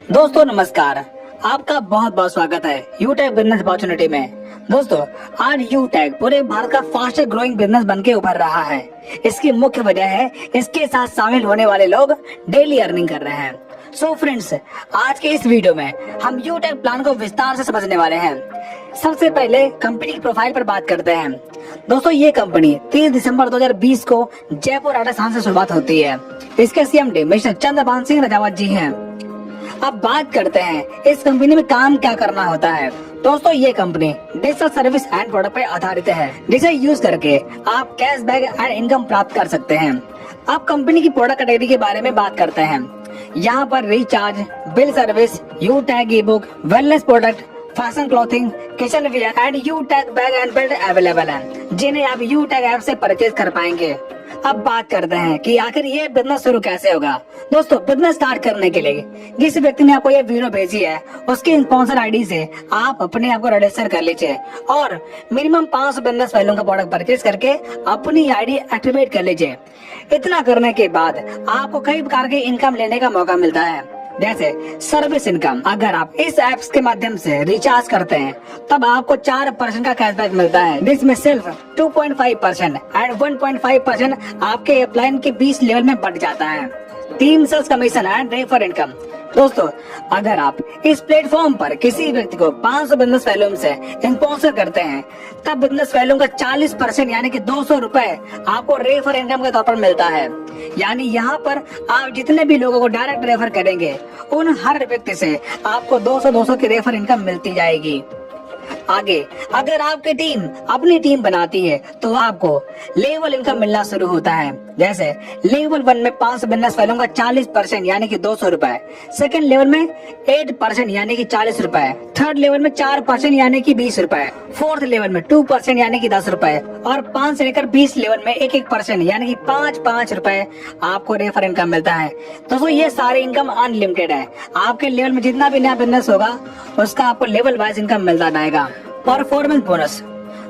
दोस्तों नमस्कार, आपका बहुत बहुत स्वागत है यूटैग बिजनेस अपॉर्चुनिटी में। दोस्तों आज यूटैग पूरे भारत का फास्टेस्ट ग्रोइंग बिजनेस बनके उभर रहा है। इसकी मुख्य वजह है इसके साथ शामिल होने वाले लोग डेली अर्निंग कर रहे हैं। सो फ्रेंड्स, आज के इस वीडियो में हम यूटैग प्लान को विस्तार से समझने वाले हैं। सबसे पहले कंपनी की प्रोफाइल पर बात करते हैं। दोस्तों ये कंपनी 30 दिसंबर 2020 को जयपुर राजस्थान से शुरुआत होती है। इसके सीएमडी मिस्टर चंद्रभान सिंह राजावत जी हैं। अब बात करते हैं इस कंपनी में काम क्या करना होता है। दोस्तों ये company digital service and product पर आधारित है, जिसे यूज करके आप कैशबैक एंड इनकम प्राप्त कर सकते हैं। अब कंपनी की प्रोडक्ट कैटेगरी के बारे में बात करते हैं। यहाँ पर recharge, bill service, Utag e book, wellness product, fashion clothing, kitchen ware and Utag bag and belt available है, जिन्हें आप यूटैग ऐप से परचेज कर पाएंगे। अब बात करते हैं कि आखिर ये बिजनेस शुरू कैसे होगा। दोस्तों बिजनेस स्टार्ट करने के लिए जिस व्यक्ति ने आपको ये वीडियो भेजी है उसकी स्पॉन्सर आईडी से आप अपने आप को रजिस्टर कर लीजिए और मिनिमम 500 बिजनेस वैल्यू का प्रोडक्ट परचेज करके अपनी आईडी एक्टिवेट कर लीजिए। इतना करने के बाद आपको कई प्रकार के इनकम लेने का मौका मिलता है, जैसे सर्विस इनकम। अगर आप इस ऐप्स के माध्यम से रिचार्ज करते हैं तब आपको 4% का कैशबैक मिलता है, जिसमें सिर्फ 2.5% एंड 1.5% आपके अपलाइन के 20 लेवल में बढ़ जाता है। Team sales commission and refer income. दोस्तों अगर आप इस प्लेटफॉर्म पर किसी व्यक्ति को 500 बिजनेस वैल्यूम से स्पॉन्सर करते हैं तब बिजनेस वैल्यूम का 40% यानी कि 200 रुपए आपको रेफर इनकम के तौर पर मिलता है। यानी यहाँ पर आप जितने भी लोगों को डायरेक्ट रेफर करेंगे उन हर व्यक्ति से आपको 200 की रेफर इनकम मिलती जाएगी। आगे अगर आपकी टीम अपनी टीम बनाती है तो आपको लेवल इनकम मिलना शुरू होता है। जैसे लेवल 1 में 500 बिजनेस वैल्यूम का 40% यानी कि 200 रुपए, सेकंड लेवल में 8% यानी कि 40 रुपए, थर्ड लेवल में 4% यानी कि 20 रुपए, फोर्थ लेवल में 2% यानी कि 10 रुपए और 5 से लेकर 20 लेवल में 1% यानी कि 5 रुपए आपको रेफर इनकम मिलता है। दोस्तों ये सारी इनकम अनलिमिटेड है। आपके लेवल में जितना भी नया बिजनेस होगा उसका आपको लेवल वाइज इनकम मिलता जाएगा। Performance bonus.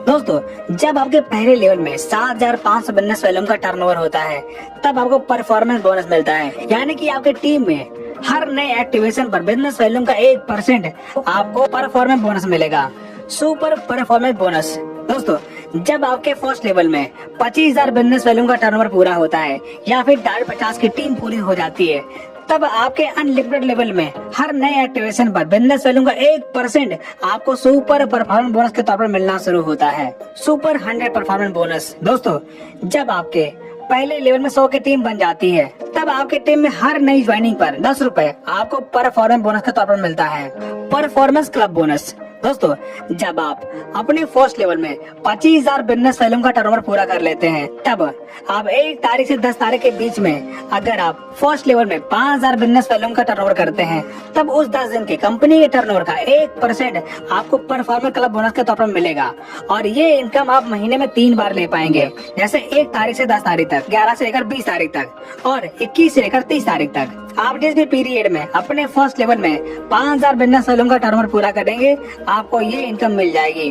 दोस्तों जब आपके पहले लेवल में 7,500 बिजनेस वैल्यूम का टर्नओवर होता है तब आपको परफॉर्मेंस बोनस मिलता है, यानी कि आपके टीम में हर नए एक्टिवेशन पर बिजनेस वैल्यूम का 1% आपको परफॉर्मेंस बोनस मिलेगा। Super performance bonus. दोस्तों जब आपके फर्स्ट लेवल में 25,000 बिजनेस वैल्यूम का टर्नओवर पूरा होता है या फिर 50 की टीम पूरी हो जाती है तब आपके अनलिमिटेड लेवल में हर नए एक्टिवेशन पर बिजनेस वैल्यूम का 1% आपको सुपर परफॉर्मेंस बोनस के तौर पर मिलना शुरू होता है। Super 100 performance bonus. दोस्तों जब आपके पहले लेवल में 100 की टीम बन जाती है तब आपके टीम में हर नई ज्वाइनिंग पर 10 रुपए आपको परफॉर्मेंस बोनस के तौर पर मिलता है। Performance club bonus. दोस्तों जब आप अपने फर्स्ट लेवल में 25,000 बिजनेस वैल्यूम का टर्नओवर पूरा कर लेते हैं तब आप 1 तारीख से 10 तारीख के बीच में अगर आप फर्स्ट लेवल में 5,000 बिजनेस वैल्यूम का टर्नओवर करते हैं तब उस 10 दिन के कंपनी के टर्नओवर का 1% आपको परफॉर्मेंस क्लब बोनस के तौर पर मिलेगा और ये इनकम आप महीने में 3 बार ले पाएंगे, जैसे 1 तारीख से 10 तारीख तक, 11 से लेकर 20 तारीख तक और 21 से लेकर 30 तारीख तक। आप जिस भी पीरियड में अपने फर्स्ट लेवल में 5,000 बिजनेस वैल्यूम का टर्नओवर पूरा करेंगे आपको ये इनकम मिल जाएगी।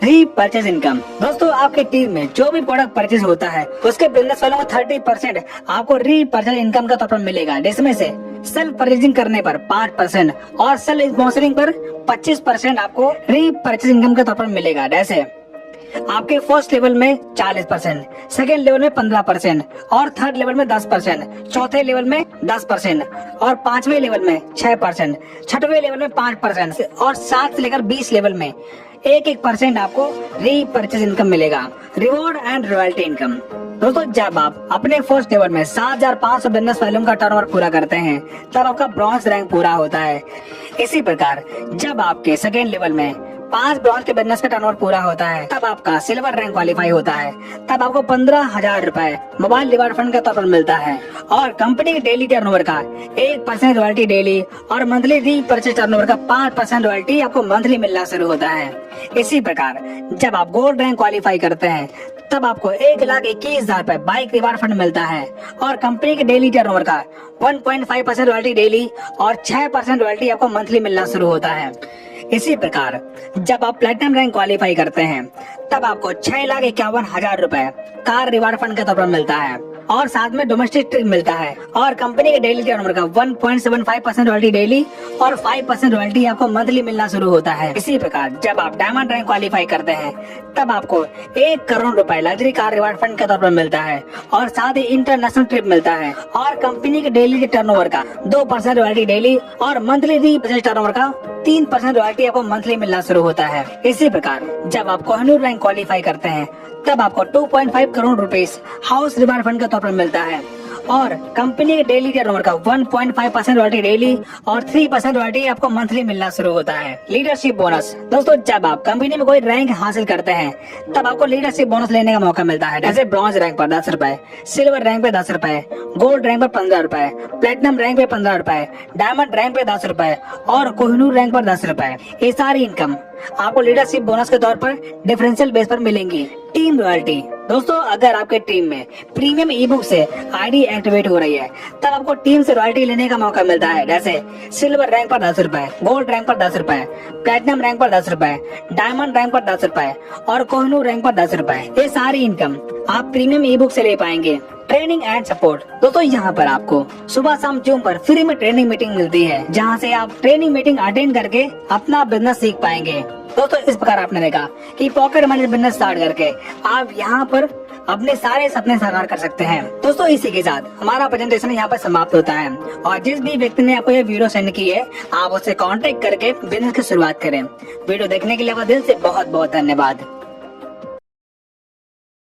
Repurchase income. दोस्तों आपके टीम में जो भी प्रोडक्ट परचेज होता है उसके बिजनेस वैल्यूम का 30% आपको रीपरचेज इनकम के तौर पर मिलेगा, जिसमें से सेल्फ परचेजिंग करने पर 5% और सेल्फ स्पॉन्सरिंग पर 25% आपको रीपरचेज इनकम के तौर पर मिलेगा। जैसे आपके फर्स्ट लेवल में 40%, सेकेंड लेवल में 15% और थर्ड लेवल में 10%, चौथे लेवल में 10% और 5वें लेवल में 6%, छठवें लेवल में 5% और 7 से लेकर 20 लेवल में 1% आपको रीपरचेज इनकम मिलेगा। Reward and royalty income. दोस्तों जब आप अपने फर्स्ट लेवल में 7,500 बिजनेस वैल्यूम का टर्नओवर पूरा करते हैं तब आपका ब्रॉन्ज रैंक पूरा होता है। इसी प्रकार जब आपके सेकेंड लेवल में 5 ब्रॉन्ज के बिजनेस का टर्नओवर पूरा होता है तब आपका सिल्वर रैंक क्वालिफाई होता है, तब आपको 15,000 रुपए मोबाइल रिवार्ड फंड के तौर पर मिलता है और कंपनी के डेली टर्नओवर का 1% रॉयल्टी डेली और मंथली रीपरचेज टर्नओवर का 5% रॉयल्टी आपको मंथली मिलना शुरू होता है। इसी प्रकार जब आप गोल्ड रैंक क्वालिफाई करते हैं तब आपको 1,21,000 रुपए बाइक रिवार्ड फंड मिलता है और कंपनी के डेली टर्नओवर का 1.5% रॉयल्टी डेली और 6% रॉयल्टी आपको मंथली मिलना शुरू होता है। इसी प्रकार जब आप प्लेटिनम रैंक क्वालिफाई करते हैं तब आपको 6,51,000 रुपए कार रिवार्ड फंड के तौर पर मिलता है और साथ में डोमेस्टिक ट्रिप मिलता है। और कंपनी के डेली टर्नओवर का 1.75% रॉयल्टी डेली और 5% रॉयल्टी आपको मंथली मिलना शुरू होता है। इसी प्रकार जब आप डायमंड रैंक क्वालिफाई करते हैं तब आपको 1 करोड़ रुपए लग्जरी कार रिवार्ड फंड के तौर पर मिलता है और साथ ही इंटरनेशनल ट्रिप मिलता है। और कंपनी के डेली टर्नओवर का 2% रॉयल्टी डेली और मंथली टर्नओवर का 3% रॉयल्टी आपको मंथली मिलना शुरू होता है। इसी प्रकार जब आप कोहिनूर रैंक क्वालिफाई करते हैं तब आपको 2.5 crore rupees house reward fund के तौर पर मिलता है और कंपनी के डेली टर्नओवर का 1.5% रॉयल्टी डेली और 3% रॉयल्टी आपको मंथली मिलना शुरू होता है। लीडरशिप बोनस दोस्तों, जब आप कंपनी में कोई रैंक हासिल करते हैं तब आपको लीडरशिप बोनस लेने का मौका मिलता है। जैसे ब्रॉन्ज रैंक पर 10 रुपए, सिल्वर रैंक पे 10 रुपए, गोल्ड रैंक पर 15 रुपए, प्लेटिनम रैंक पे 15 रुपए, डायमंड रैंक पे 10 रुपए और कोहिनूर रैंक पर 10 रुपए। ये सारी इनकम आपको लीडरशिप बोनस के तौर पर डिफरेंशियल बेस पर मिलेंगी। टीम रॉयल्टी दोस्तों, अगर आपके टीम में प्रीमियम ई बुक से आईडी एक्टिवेट हो रही है तब आपको टीम से रॉयल्टी लेने का मौका मिलता है। जैसे सिल्वर रैंक पर 10 रुपए, गोल्ड रैंक पर 10 रुपए, प्लेटिनम रैंक पर 10 रुपए, डायमंड रैंक पर 10 रुपए और कोहिनूर रैंक पर 10 रुपए। ये सारी इनकम आप प्रीमियम ई बुक से ले पाएंगे। ट्रेनिंग एंड सपोर्ट दोस्तों, यहाँ पर आपको सुबह शाम जूम पर फ्री में ट्रेनिंग मीटिंग मिलती है जहाँ से आप ट्रेनिंग मीटिंग अटेंड करके अपना बिजनेस सीख पाएंगे। दोस्तों इस प्रकार आपने देखा कि पॉकेट मनी बिजनेस स्टार्ट करके आप यहाँ पर अपने सारे सपने साकार कर सकते हैं। दोस्तों इसी के साथ हमारा प्रेजेंटेशन यहाँ पर समाप्त होता है और जिस भी व्यक्ति ने आपको ये वीडियो सेंड की है आप उससे कांटेक्ट करके बिजनेस की शुरुआत करें। वीडियो देखने के लिए दिल से बहुत बहुत धन्यवाद।